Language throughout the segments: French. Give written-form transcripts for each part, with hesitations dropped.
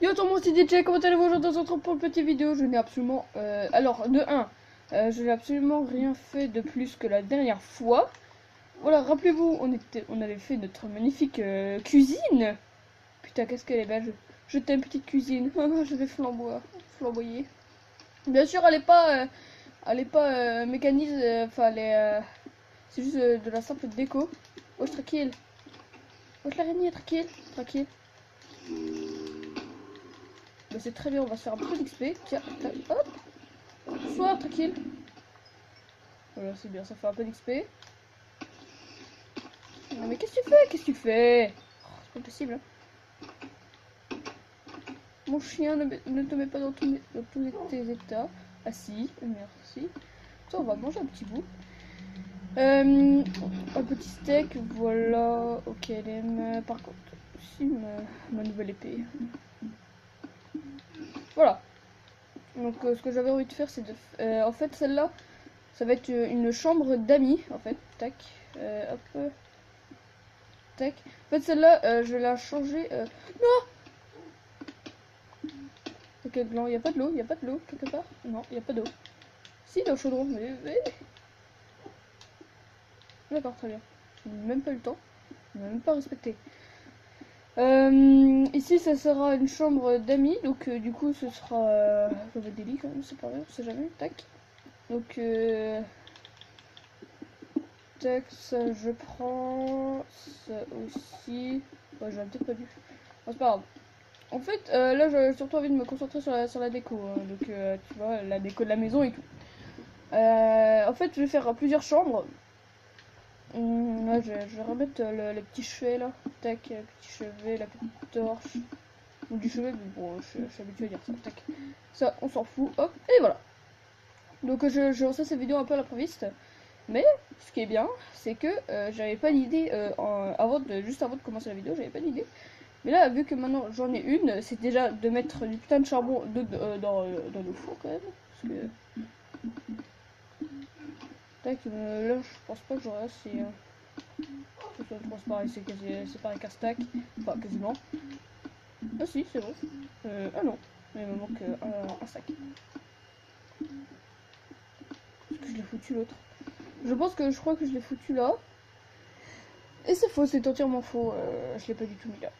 Yo tout le monde, c'est DJ, comment allez-vous aujourd'hui dans cette petite vidéo? Je n'ai absolument... alors, de 1, je n'ai absolument rien fait de plus que la dernière fois. Voilà, rappelez-vous, on avait fait notre magnifique cuisine. Putain, qu'est-ce qu'elle est belle, je t'aime petite cuisine. Je vais flamboyer. Bien sûr, elle est pas mécanise, enfin, c'est juste de la simple déco. Wesh, tranquille. Wesh, l'araignée, tranquille, tranquille. Bah, c'est très bien, on va se faire un peu d'XP. Tiens, hop. Soir, tranquille. Voilà, c'est bien, ça fait un peu d'XP. Non mais qu'est-ce que tu fais? Qu'est-ce que tu fais? Oh, c'est pas possible. Hein. Mon chien ne te met pas dans tous tes états. Ah si, merci. Ça, on va manger un petit bout. Un petit steak, voilà. Ok, elle aime. Par contre, si ma nouvelle épée. Voilà. Donc, ce que j'avais envie de faire, c'est de. En fait, celle-là, ça va être une chambre d'amis. En fait, tac. Hop. Tac. En fait, celle-là, je vais la changer. Non! Ok, blanc, il a pas de l'eau, il a pas de l'eau quelque part? Non, il a pas d'eau. Si, dans le chaudron, mais... D'accord, très bien. Je n'ai même pas eu le temps. Je n'ai même pas respecté. Ici, ça sera une chambre d'amis, donc du coup, ce sera... je vais des lits quand même, c'est pas vrai, on sait jamais. Tac. Donc, tac, ça je prends. Ça aussi. Ouais, j'aurais peut-être pas dû. Bon, c'est pas grave. En fait, là, j'ai surtout envie de me concentrer sur la déco. Hein. Donc, tu vois, la déco de la maison et tout. En fait, je vais faire plusieurs chambres. Là, je vais remettre le petit chevet là. Tac, le petit chevet, la petite torche. Ou du chevet, mais bon, je suis habitué à dire ça. Tac. Ça, on s'en fout. Hop, et voilà. Donc, je lance cette vidéo un peu à l'improviste. Mais, ce qui est bien, c'est que j'avais pas d'idée juste avant de commencer la vidéo, j'avais pas d'idée. Mais là, vu que maintenant j'en ai une, c'est déjà de mettre du putain de charbon dans le four quand même. Parce que. Tac, là, je pense pas que j'aurai assez. Que ce soit transparent, c'est pareil qu'un stack. Enfin, quasiment. Ah si, c'est bon. Ah non, mais il me manque un sac. Est-ce que je l'ai foutu l'autre? Je crois que je l'ai foutu là. Et c'est faux, c'est entièrement faux. Je l'ai pas du tout mis là.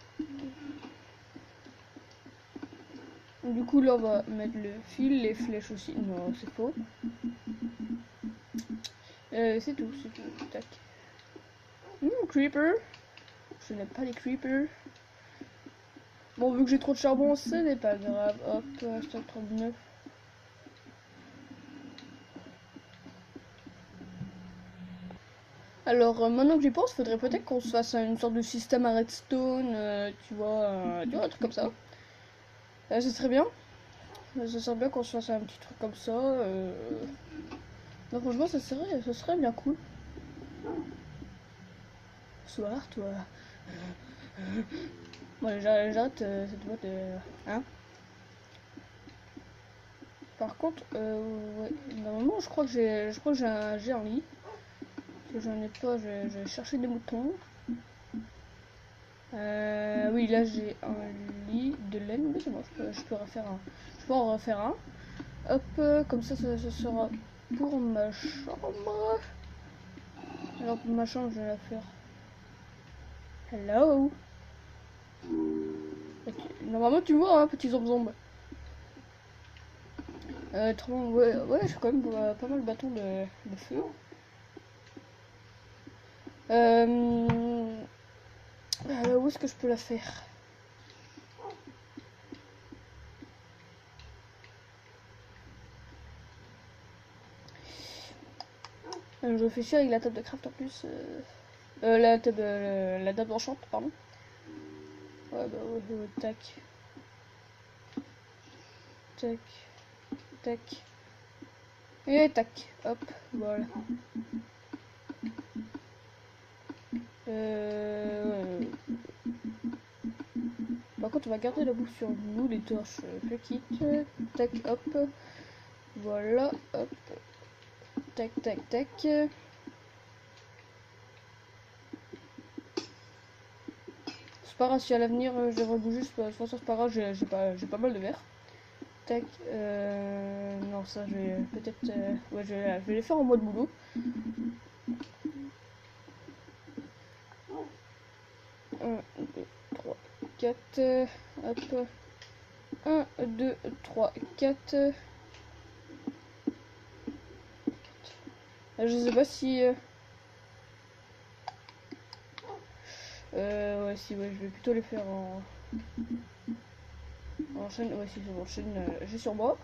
Du coup, là, on va mettre le fil, les flèches aussi. Non, c'est faux. C'est tout, c'est tout. Tac. Creeper. Je n'aime pas les creepers. Bon, vu que j'ai trop de charbon, ce n'est pas grave. Hop, stock 39. Alors, maintenant que j'y pense, faudrait peut-être qu'on se fasse une sorte de système à redstone, tu vois, un truc comme ça. Ce serait bien. Ça serait bien qu'on se fasse un petit truc comme ça. Non, franchement, ça serait bien cool. Soir, toi. Bon, j'arrête cette boîte de... Hein? Par contre, ouais, normalement, je crois que j'ai un lit. Que j'en ai pas, je vais chercher des moutons. Oui, là j'ai un lit de laine, mais c'est bon, je peux refaire un. Je peux en refaire un. Hop, comme ça sera pour ma chambre. Alors pour ma chambre, je vais la faire. Hello. Ok, normalement, tu vois, hein, petit zombie. Ouais, j'ai quand même pas mal de bâtons de feu. Où est-ce que je peux la faire? Je réfléchis avec la table de craft en plus. La table d'enchant, pardon. Ouais, bah ouais, tac. Tac. Tac. Et tac. Hop, voilà. Ouais. Par contre, on va garder la bouffe sur nous, les torches petites. Tac, hop. Voilà, hop. Tac, tac, tac. c'est pas grave si à l'avenir je devrais bouger, c'est pas grave, j'ai pas mal de verre. Tac, non, ça je vais peut-être. Ouais, je vais les faire en mode boulot. 1, 2, 3, 4. Hop. 1, 2, 3, 4. Je sais pas si. Ouais, si, ouais, je vais plutôt les faire en chaîne. Ouais, si, en chaîne, j'ai sur moi.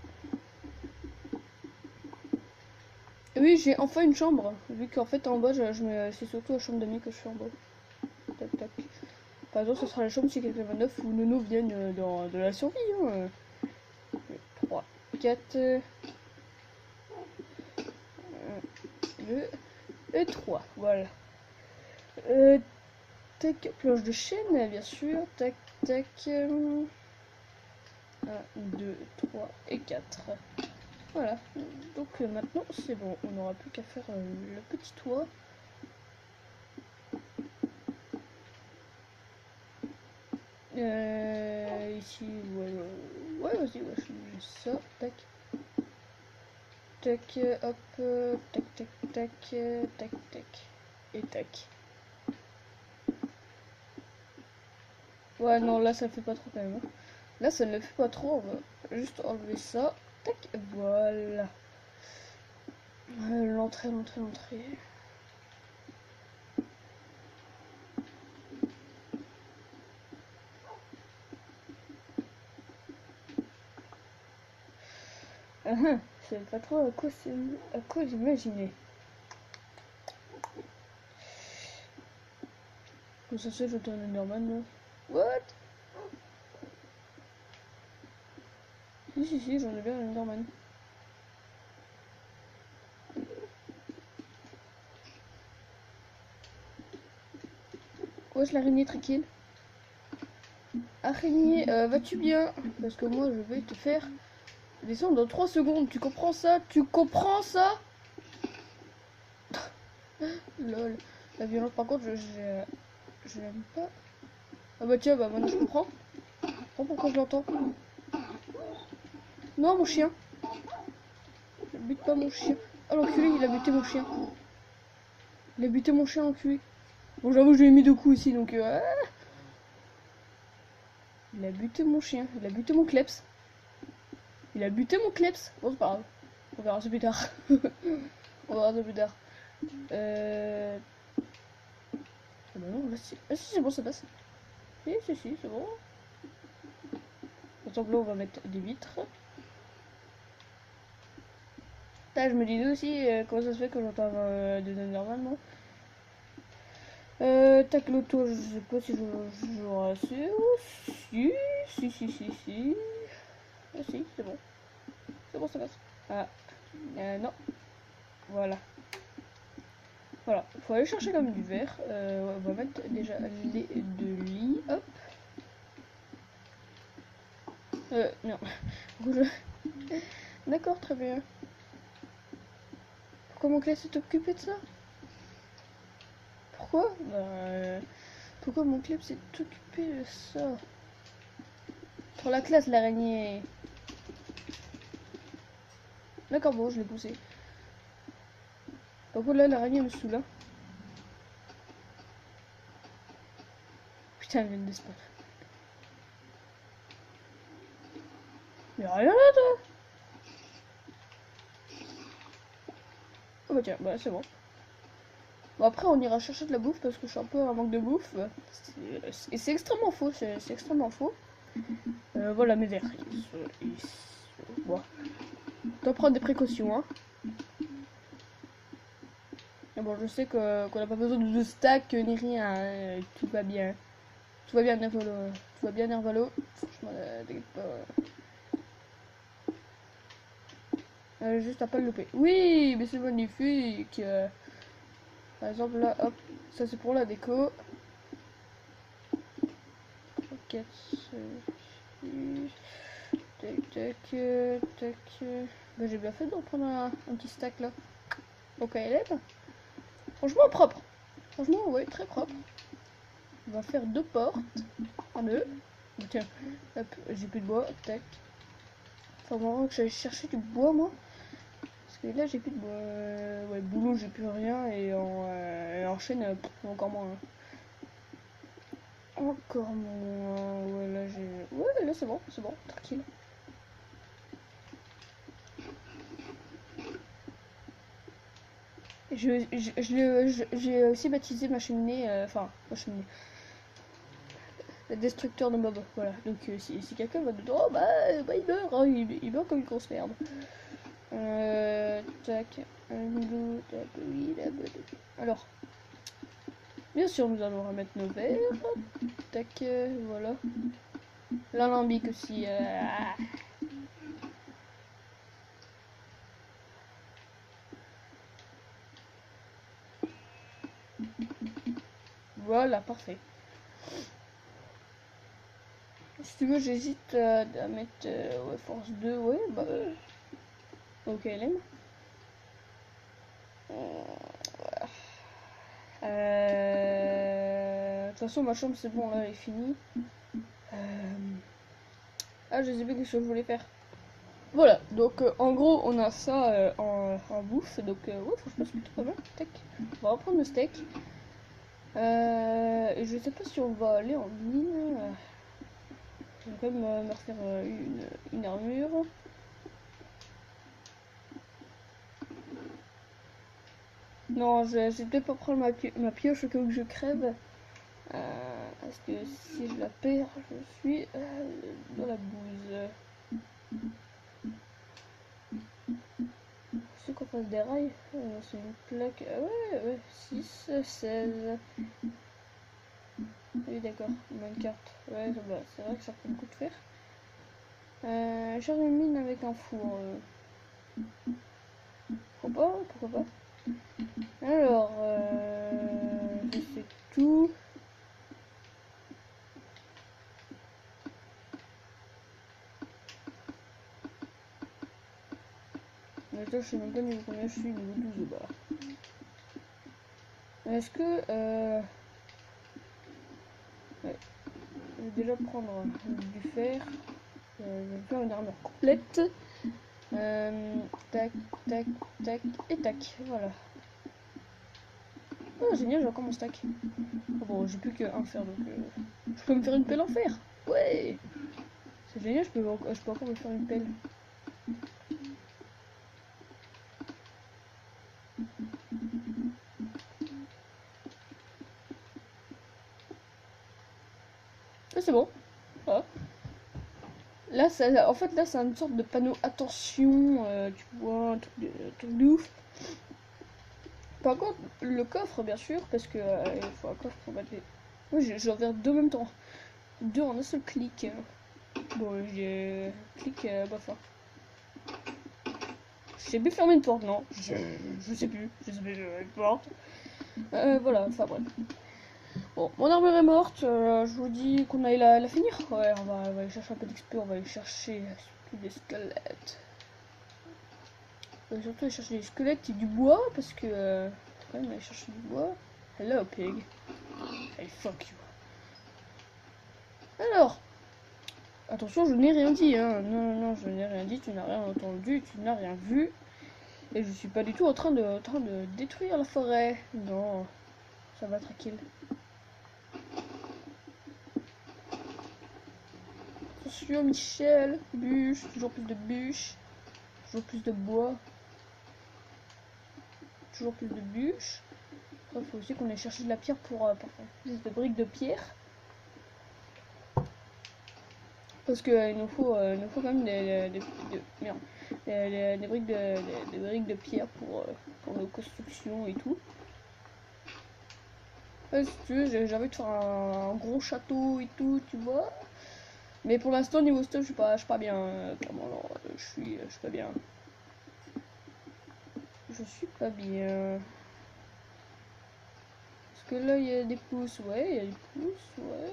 Oui, j'ai enfin une chambre. Vu qu'en fait, en bas, c'est surtout la chambre d'amis que je fais en bas. Tac, tac. Par exemple, ce sera la chambre si quelqu'un va neuf ou Nono viennent de la survie. Hein. 3, 4, 1, 2 et 3. Voilà. Tac, planche de chaîne, bien sûr. Tac, tac. 1, 2, 3 et 4. Voilà. Donc maintenant, c'est bon. On n'aura plus qu'à faire le petit toit. Ici, ouais, vas-y, ouais, je fais ça. Tac. Tac, hop, tac, tac, tac, tac, tac. Et tac. Ouais, non, là, ça le fait pas trop quand même. Hein. Là, ça ne le fait pas trop. On va juste enlever ça. Tac, voilà. L'entrée, l'entrée, l'entrée. Je sais pas trop à quoi j'imaginer. Comme ça, c'est je tourne Enderman, là. What? Si, j'en ai bien un Enderman. Wesh, l'araignée tranquille. Araignée, vas-tu bien? Parce que moi, je vais te faire descendre dans 3 secondes. Tu comprends ça? Tu comprends ça? Lol. La violence, par contre, je l'aime pas. Ah bah tiens, bah maintenant je comprends. Je comprends pourquoi je l'entends. Non, mon chien. Ne bute pas mon chien. Oh l'enculé, il a buté mon chien. Il a buté mon chien, l'enculé. Bon, j'avoue, je lui ai mis 2 coups ici, donc... Il a buté mon chien. Il a buté mon kleps. Il a buté mon kleps. Bon, c'est pas grave. On verra ça plus tard. On verra ça plus tard. Ah bah non, là, si, c'est bon, ça passe. Si, c'est bon. Par exemple, là, on va mettre des vitres. Là, je me disais aussi, comment ça se fait que j'entends des normalement. Tac, l'auto, je sais pas si je rassure. Si. Ah si, c'est bon. C'est bon, ça passe. Ah, non. Voilà. Voilà, faut aller chercher comme du verre. On va mettre déjà les 2 lits. Hop. Non. D'accord, très bien. Pourquoi mon clé s'est occupé de ça? Pourquoi? Pourquoi mon club s'est occupé de ça? Pour la classe, l'araignée. D'accord, bon, je l'ai poussé. Par contre, là, l'araignée me saoule. Hein. Putain, elle vient de spawn. Y'a rien là, toi? Oh bah tiens, bah c'est bon. Bon, après, on ira chercher de la bouffe parce que je suis un peu en manque de bouffe. Et c'est extrêmement faux, c'est extrêmement faux. Voilà, mes verres. Bon. T'en prendre des précautions, hein. Mais bon, je sais qu'on n'a pas besoin de stack ni rien. Hein. Tout va bien. Tout va bien, Nervalo. Tout va bien, Nervalo. Franchement, t'inquiète pas. Juste à pas le louper. Oui, mais c'est magnifique. Par exemple, là, hop. Ça, c'est pour la déco. 4, 6. Tac, tac, tac. Bah, j'ai bien fait d'en prendre un petit stack là. Donc, elle est. Franchement, propre. Franchement, ouais, très propre. On va faire 2 portes. En deux. Tiens, hop, j'ai plus de bois, tac. Faut vraiment que j'aille chercher du bois, moi. Parce que là, j'ai plus de bois. Ouais, boulot, j'ai plus rien. Et en chaîne, encore moins. Encore moins. Ouais, là, j'ai. Ouais, là, c'est bon, tranquille. J'ai aussi baptisé ma cheminée. Enfin, ma cheminée. Destructeur de mobs, voilà. Donc si quelqu'un va dedans, bah il meurt, hein, il meurt comme une grosse merde. Tac, tac, oui, là, alors, bien sûr, nous allons remettre nos verres. Tac, voilà. L'alambic aussi. Voilà, parfait. Si tu veux, j'hésite à mettre ouais, force 2, ouais, bah. Ok, LM. De toute façon, ma chambre, c'est bon, là, elle est finie. Ah, je sais plus ce que je voulais faire. Voilà, donc en gros, on a ça en bouffe. Donc, ouais, franchement, c'est plutôt pas mal. Tac. On va reprendre le steak. Et je sais pas si on va aller en mine. Je vais quand même me refaire une armure. Non, je vais peut-être pas prendre ma pioche au cas où je crève. Parce que si je la perds, je suis dans la bouse. C'est qu'on fasse des rails. C'est une plaque. Ouais, 6, 16. Oui, d'accord, carte. Ouais, c'est vrai que ça prend beaucoup de fer. Faire une mine avec un four. Pourquoi pas. Alors, je fais tout. Mais toi, je sais même pas niveau combien je suis, niveau 12 bah. Est-ce que... ouais. Je vais déjà prendre du fer. Je vais faire une armure complète. Tac, tac, tac, et tac. Voilà. Oh, génial, j'ai encore mon stack. Oh, bon, j'ai plus qu'un fer, donc je peux me faire une pelle en fer. Ouais, c'est génial, je peux encore me faire une pelle. Ah, c'est bon. Ah. Là, en fait, là, c'est une sorte de panneau attention, tu vois, un truc de ouf. Par contre, le coffre, bien sûr, parce que il faut un coffre pour mettre les. Moi, j'en vais deux en même temps. Deux en un seul clic. Bon, j'ai. Clic, bof. Hein. Je sais plus fermer une porte, non. Je sais plus. Je sais plus fermer une porte. Voilà, enfin bref. Bon, mon armure est morte. Je vous dis qu'on aille la finir. Ouais, on va aller chercher un peu d'XP. On va aller chercher des squelettes. On va surtout aller chercher des squelettes et du bois parce que. Quand même, aller chercher du bois. Hello, pig. Hey, fuck you. Alors, attention, je n'ai rien dit, hein. Non, je n'ai rien dit, tu n'as rien entendu, tu n'as rien vu. Et je suis pas du tout en train de détruire la forêt. Non, ça va tranquille. Attention, Michel, bûche, toujours plus de bûches, toujours plus de bois, toujours plus de bûches. Il faut aussi qu'on ait cherché de la pierre pour faire plus de briques de pierre. Parce que il nous faut quand même des briques de pierre pour nos constructions et tout. Si tu veux, j'ai envie de faire un gros château et tout, tu vois. Mais pour l'instant, niveau stuff, je suis pas bien. Clairement, non, je suis pas bien. Je suis pas bien. Parce que là, il y a des pousses, ouais, il y a des pousses, ouais.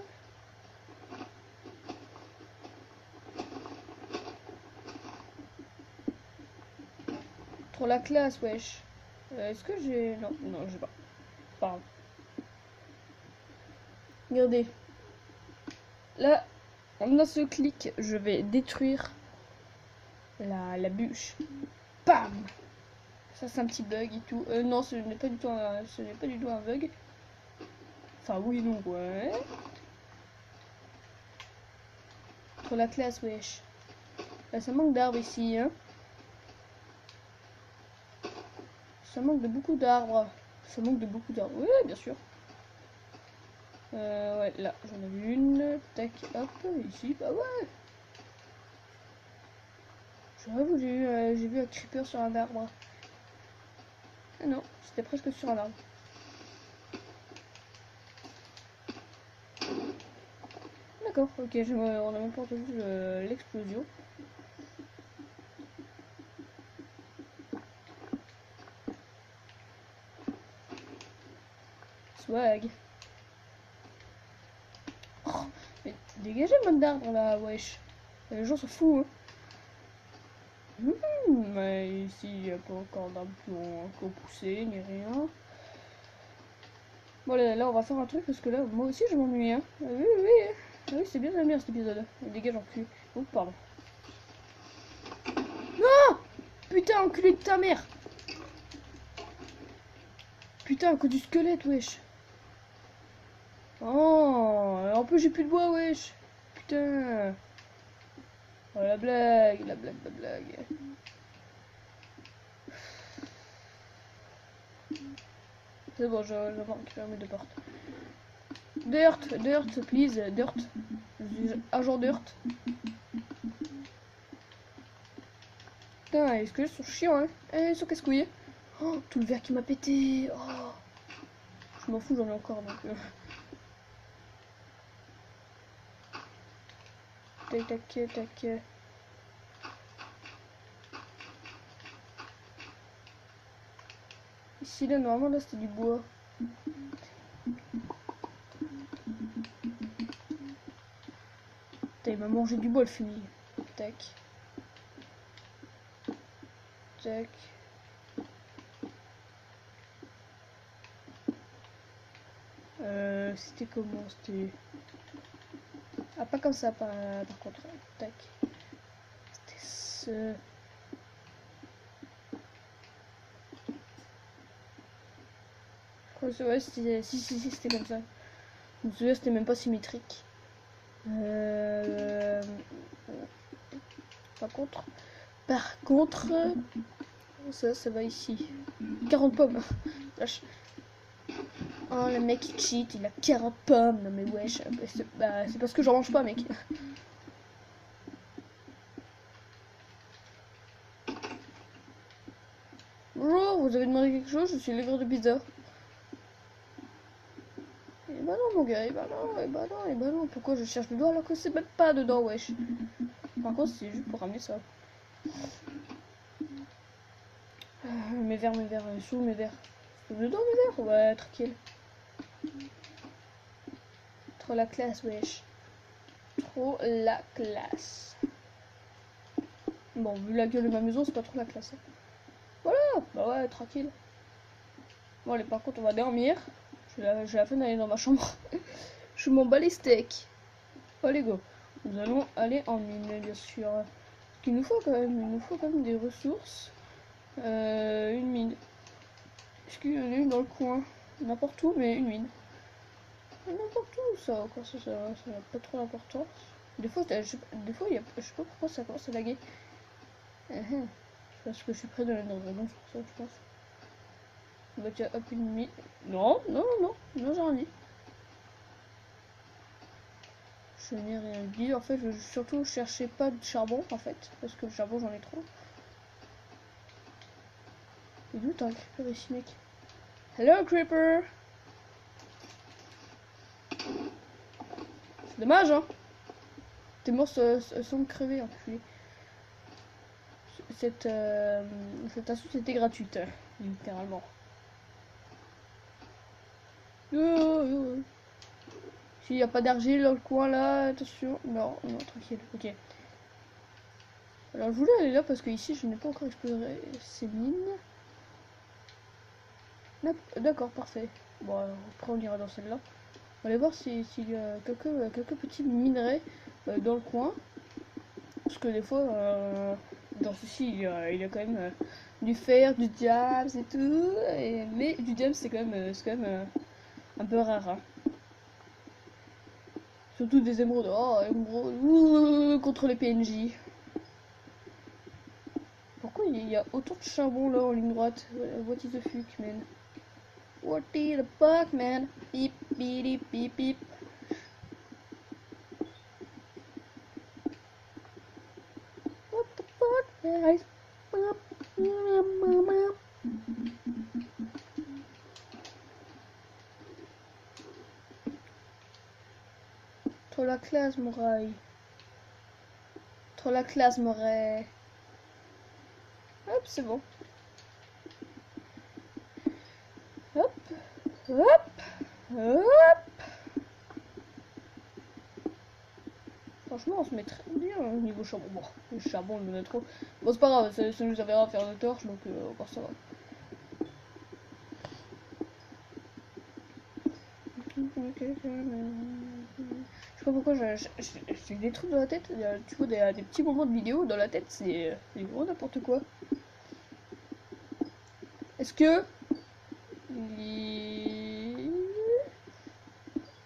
Trop la classe, wesh. Est-ce que j'ai... Non, j'ai pas. Pardon. Regardez. Là, en un seul clic, je vais détruire la bûche. Bam! Ça, c'est un petit bug et tout. Non, ce n'est pas du tout un bug. Enfin, oui, non, ouais. Trop la classe, wesh. Là, ça manque d'arbres ici, hein. Ça manque de beaucoup d'arbres. Ça manque de beaucoup d'arbres. Oui, bien sûr. Ouais, là, j'en ai vu une. Tac, hop, ici. Bah ouais. J'avoue, j'ai vu un creeper sur un arbre. Ah non, c'était presque sur un arbre. D'accord, ok, on a même pas entendu l'explosion. Swag. Oh, mais dégagez mode d'arbre là, wesh. Les gens s'en foutent, hein. Mais ici, il n'y a pas encore d'arbres qui ont poussé, ni rien. Bon, là, on va faire un truc parce que là, moi aussi, je m'ennuie, hein. Ah oui, oui, oui. Ah oui, c'est bien, j'aime bien cet épisode. Dégage, enculé. Oh, pardon. Non! Putain, enculé de ta mère! Putain, un coup du squelette, wesh. Oh, en plus, j'ai plus de bois, wesh. Putain. Oh, la blague, la blague, la blague. C'est bon, je manque mes deux portes. Dirt, please, dirt. Agent dirt. Putain, les squelettes sont chiants, hein. Eh, ils sont casse-couilles. Oh, tout le verre qui m'a pété. Oh. Je m'en fous, j'en ai encore, donc... Tac, tac, tac. Ici, là, normalement, là, c'était du bois. Putain, il m'a mangé du bois, le fumier. Tac. Tac. C'était comment? C'était... Ah, pas comme ça, par contre. Tac. C'était ce... Ouais, c'était... Si, c'était comme ça. Donc, celui-là, c'était même pas symétrique. Par contre... Ça va ici. 40 pommes. Lâche. Oh, le mec il cheat, il a 40 pommes. Non mais wesh, c'est parce que j'en mange pas, mec. Bonjour, vous avez demandé quelque chose? Je suis livreur de pizza. Eh bah non, mon gars, eh bah non. Pourquoi je cherche le doigt alors que c'est même pas dedans, wesh. Par contre, c'est juste pour ramener ça. Mes verres, sous mes verres. Dedans, mes verres? Ouais, tranquille. Trop la classe, wesh. Trop la classe. Bon, vu la gueule de ma maison, c'est pas trop la classe. Hein. Voilà, bah ouais, tranquille. Bon, allez, par contre, on va dormir. J'ai la flemme d'aller dans ma chambre. Je m'en bats les steaks. Allez, go. Nous allons aller en mine, bien sûr. Il nous faut quand même des ressources. Une mine. Est-ce qu'il y en a une dans le coin? N'importe où, mais une mine. N'importe où, ça, quoi, ça n'a pas trop d'importance. Des fois, je sais pas pourquoi ça commence à laguer. Parce que je suis près de la dragon, c'est pour ça, je pense. Bah tiens, hop, une mine. Non, j'ai rien dit. Je n'ai rien dit. En fait, je surtout cherchais pas de charbon, en fait. Parce que le charbon, j'en ai trop. Et d'où t'as un creeper ici, mec? Hello, creeper! C'est dommage, hein? T'es mort sans me crever, enculé. Cette insulte était gratuite, littéralement. S'il n'y a pas d'argile dans le coin là, attention. Non, tranquille, ok. Alors je voulais aller là parce que ici je n'ai pas encore exploré ces mines. D'accord, parfait. Bon, après on ira dans celle-là. On va aller voir s'il y a quelques petits minerais dans le coin. Parce que des fois, dans ceci, il y a quand même du fer, du diamant et tout. Mais du diamant, c'est quand même un peu rare. Hein. Surtout des émeraudes. Oh, émeraudes. Contre les PNJ. Pourquoi il y a autant de charbon là en ligne droite? What is the fuck, man? What the fuck, man? Beep, beep, beep, beep. What the fuck, guys? Trop la classe, mon rail. Trop la classe, mon rail. Hop, c'est bon. Hop, hop, hop. Franchement, on se met très bien au niveau charbon. Bon, le charbon, il en a trop. Bon, c'est pas grave, ça nous servira à faire des torches, donc encore ça va. Je sais pas pourquoi j'ai des trucs dans la tête. Tu vois, des petits moments de vidéo dans la tête, c'est vraiment n'importe quoi. Est-ce que.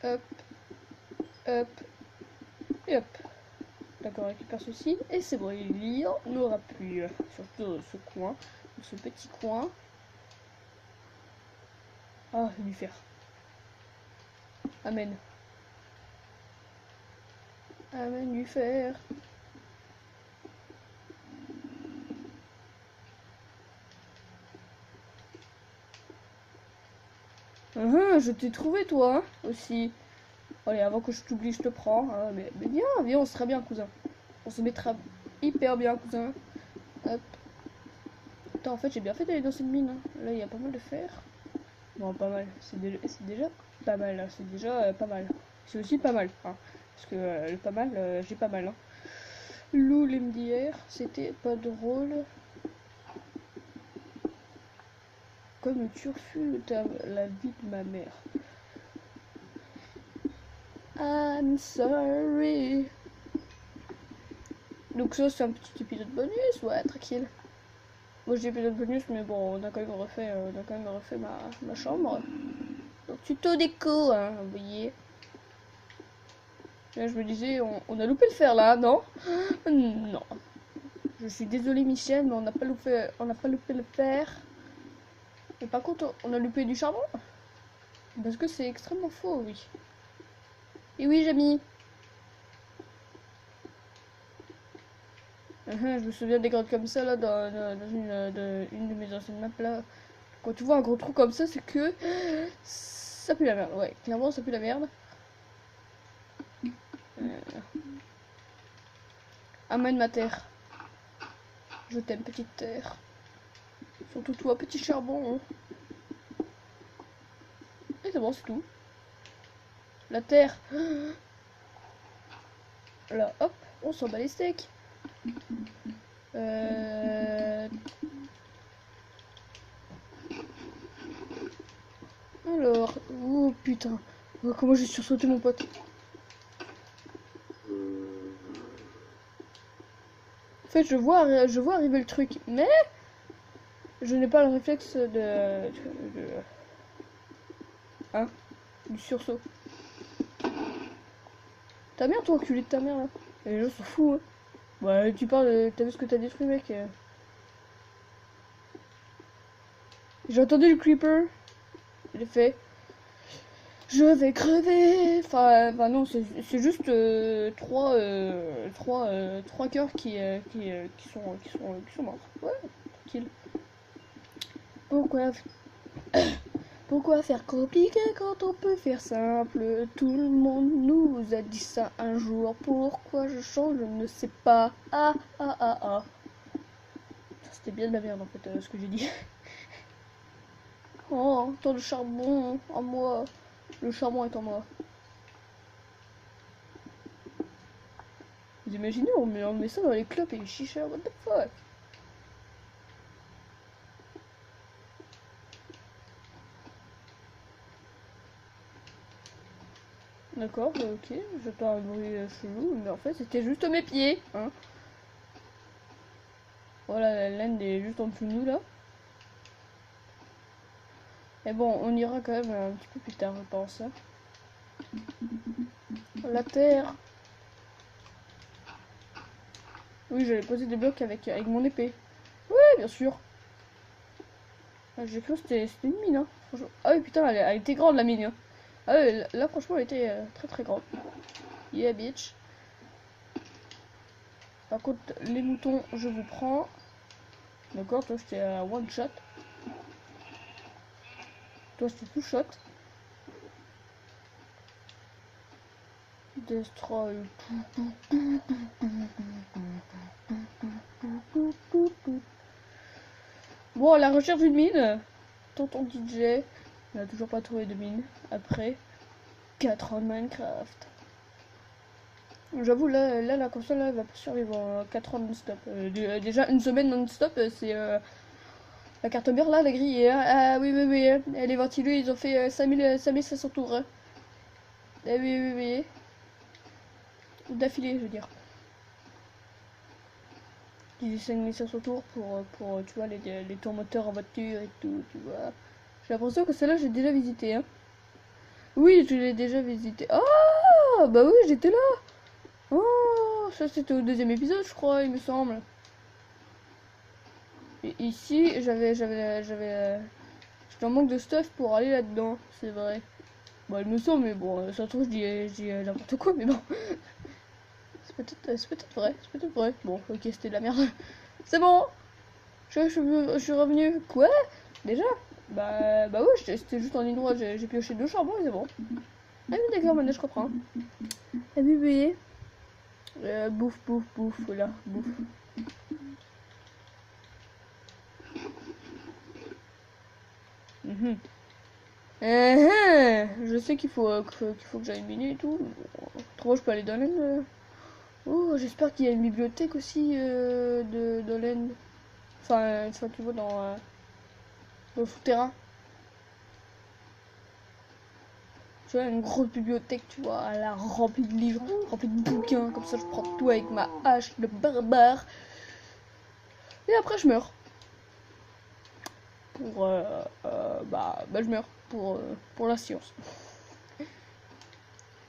Hop, hop, et hop. D'accord, on récupère ceci. Et c'est bon, il y en aura plus. Surtout ce coin, ce petit coin. Ah, du fer. Amen. Amen du fer. Je t'ai trouvé toi hein, aussi. Allez, avant que je t'oublie, je te prends. Hein, mais viens, on sera bien, cousin. On se mettra hyper bien, cousin. Hop. Putain, en fait, j'ai bien fait d'aller dans cette mine. Hein. Là, il y a pas mal de fer. Bon, pas mal. C'est déjà pas mal. Hein. C'est déjà pas mal. C'est aussi pas mal. Hein. Parce que le pas mal, j'ai pas mal. Hein. Lou l'MDR, c'était pas drôle. Comme tu refuses la vie de ma mère. I'm sorry. Donc ça c'est un petit épisode bonus, ouais tranquille. Moi j'ai épisode bonus mais bon on a quand même refait, ma chambre. Donc tuto déco hein, vous voyez. Là je me disais on a loupé le fer là, non? Non. Je suis désolée Michel mais on n'a pas loupé le fer. Mais par contre on a loupé du charbon. Parce que c'est extrêmement faux oui. Et oui Jamie. Je me souviens des grottes comme ça là dans une de mes anciennes maps là. Quand tu vois un gros trou comme ça, c'est que ça pue la merde. Ouais, clairement ça pue la merde. Amène ma terre. Je t'aime petite terre. Surtout toi petit charbon. Hein. Et c'est bon, c'est tout. La terre. Là, hop, on s'en bat les steaks. Alors, oh putain, oh, comment j'ai sursauté mon pote. En fait, je vois arriver le truc, mais je n'ai pas le réflexe hein, du sursaut. Ta mère, toi, enculé de ta mère là. Et les gens s'en foutent. Hein. Ouais, tu parles, t'as vu ce que t'as détruit, mec. J'ai entendu le creeper. Il est fait. Je vais crever. Enfin non, c'est juste trois cœurs qui sont morts. Ouais, tranquille. Pourquoi pourquoi faire compliqué quand on peut faire simple? Tout le monde nous a dit ça un jour. Pourquoi je change, je ne sais pas. Ah ah ah ah. C'était bien de la merde en fait ce que j'ai dit. Oh, tant de charbon en moi. Le charbon est en moi. Vous imaginez, on met ça dans les clopes et les chichas, what the fuck? D'accord, ok, j'entends un bruit chelou, mais en fait c'était juste mes pieds, hein. Voilà, la laine est juste en dessous de nous là. Et bon, on ira quand même un petit peu plus tard, je pense. Hein. La terre. Oui, j'allais poser des blocs avec mon épée. Oui, bien sûr. Ah, j'ai cru que c'était une mine, hein. Franchement. Ah oui, putain, elle était grande la mine. Hein. Ah oui, là, franchement, elle était très très grande. Yeah, bitch. Par contre, les moutons, je vous prends. D'accord, toi, j'étais à one shot. Toi, c'était two shot. Destroy. Bon, à la recherche d'une mine. Tonton DJ n'a toujours pas trouvé de mine après 4 ans de Minecraft. J'avoue, là, la console là, elle va pas survivre 4 ans non-stop. Déjà, une semaine non-stop, c'est la carte mère là, la grille. Hein. Ah oui, oui, oui. Hein. Les ventileux, ils ont fait 5500 tours. Hein. Ah oui, oui, oui. D'affilée, je veux dire. Ils 5500 tours pour tu vois, les tours moteurs en voiture et tout, tu vois. J'ai l'impression que celle-là, j'ai déjà visité. Hein. Oui, je l'ai déjà visité. Ah, bah oui, j'étais là. Oh, ça c'était au deuxième épisode, je crois, il me semble. Et ici, j'étais en manque de stuff pour aller là-dedans, c'est vrai. Bon, il me semble, mais bon, ça se trouve, je dis n'importe quoi, mais bon. C'est peut-être vrai, c'est peut-être vrai. Bon, ok, c'était de la merde. C'est bon, je suis revenu. Quoi? Déjà? Bah ouais, c'était juste en ligne droite, j'ai pioché 2 charbons et c'est bon. Ah oui, d'accord, maintenant je comprends. Ah oui, oui. Bouffe, bouffe, bouffe, voilà, bouffe. Mhm. Je sais qu'il faut que j'aille miner et tout. Autrement, je peux aller dans l'End. Oh, j'espère qu'il y a une bibliothèque aussi de l'End. Enfin, une fois tu vois dans le souterrain. Tu vois, une grosse bibliothèque, tu vois, elle a remplie de livres, remplie de bouquins. Comme ça, je prends tout avec ma hache de barbare. Et après, je meurs. Je meurs pour la science.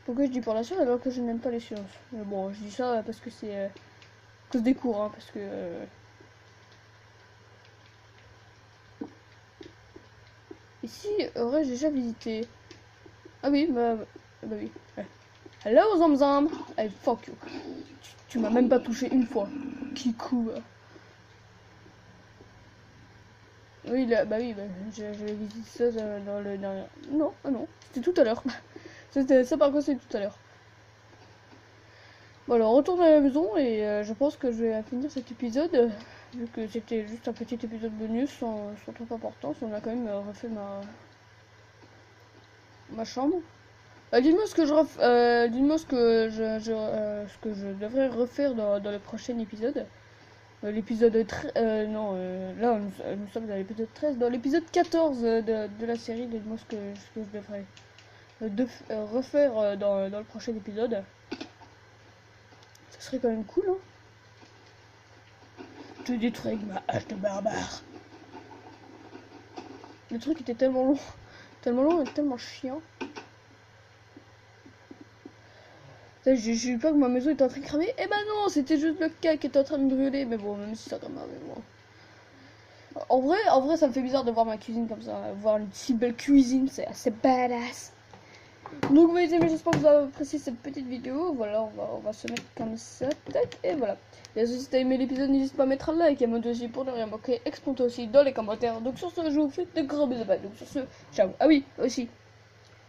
Pourquoi je dis pour la science alors que je n'aime pas les sciences? Mais bon, je dis ça parce que c'est à cause des cours, hein, parce que ici, j'ai déjà visité. Ah oui, bah oui. Ouais. Hello Zamzam. Hey, fuck you. Tu m'as même pas touché une fois. Kikou. Oui, là, bah oui, j'avais visité ça dans le dernier. Non, ah non, c'était tout à l'heure. C'était ça par contre, c'est tout à l'heure. Bon, alors on retourne à la maison et je pense que je vais finir cet épisode. Vu que c'était juste un petit épisode bonus sans trop d'importance, on a quand même refait ma chambre. Dites-moi ce que dites-moi ce que je devrais refaire dans le prochain épisode. L'épisode 13, non, là nous sommes dans l'épisode 13. Dans l'épisode 14 de la série, dites-moi ce que je devrais refaire dans le prochain épisode. Ça serait quand même cool, hein. Je détruis avec ma hache de barbare. Le truc était tellement long et tellement chiant. J'ai eu peur que ma maison était en train de cramer. Eh ben non, c'était juste le cas qui était en train de brûler. Mais bon, même si ça crame, mais bon. En vrai, ça me fait bizarre de voir ma cuisine comme ça. Voir une si belle cuisine, c'est assez badass. Donc, mes amis, j'espère que vous avez apprécié cette petite vidéo. Voilà, on va se mettre comme ça. Tac, et voilà. Et si t'as aimé l'épisode, n'hésite pas à mettre un like et à me aussi pour ne rien manquer. Explique-toi aussi dans les commentaires. Donc, sur ce, je vous fais de gros bisous. Donc, sur ce, ciao. Ah oui, aussi.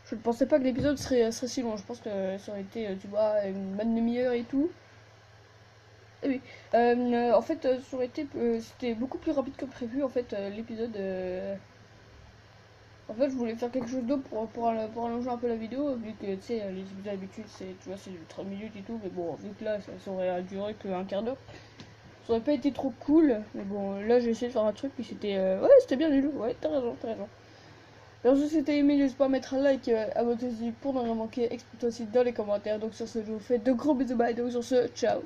Je ne pensais pas que l'épisode serait si long. Je pense que ça aurait été, tu vois, une bonne demi-heure et tout. Et oui. En fait, ça aurait été, c'était beaucoup plus rapide que prévu. En fait, l'épisode. En fait, je voulais faire quelque chose d'autre pour allonger un peu la vidéo, vu que tu sais, les épisodes d'habitude, c'est du 30 minutes et tout. Mais bon, vu que là, ça aurait duré qu'un quart d'heure. Ça aurait pas été trop cool. Mais bon, là, j'ai essayé de faire un truc, puis c'était. Ouais, c'était bien nul. Ouais, t'as raison, t'as raison. Alors si c'était aimé, n'hésite pas à mettre un like, abonnez-vous pour ne rien manquer, explique-toi aussi dans les commentaires. Donc sur ce, je vous fais de gros bisous, bye, donc sur ce, ciao.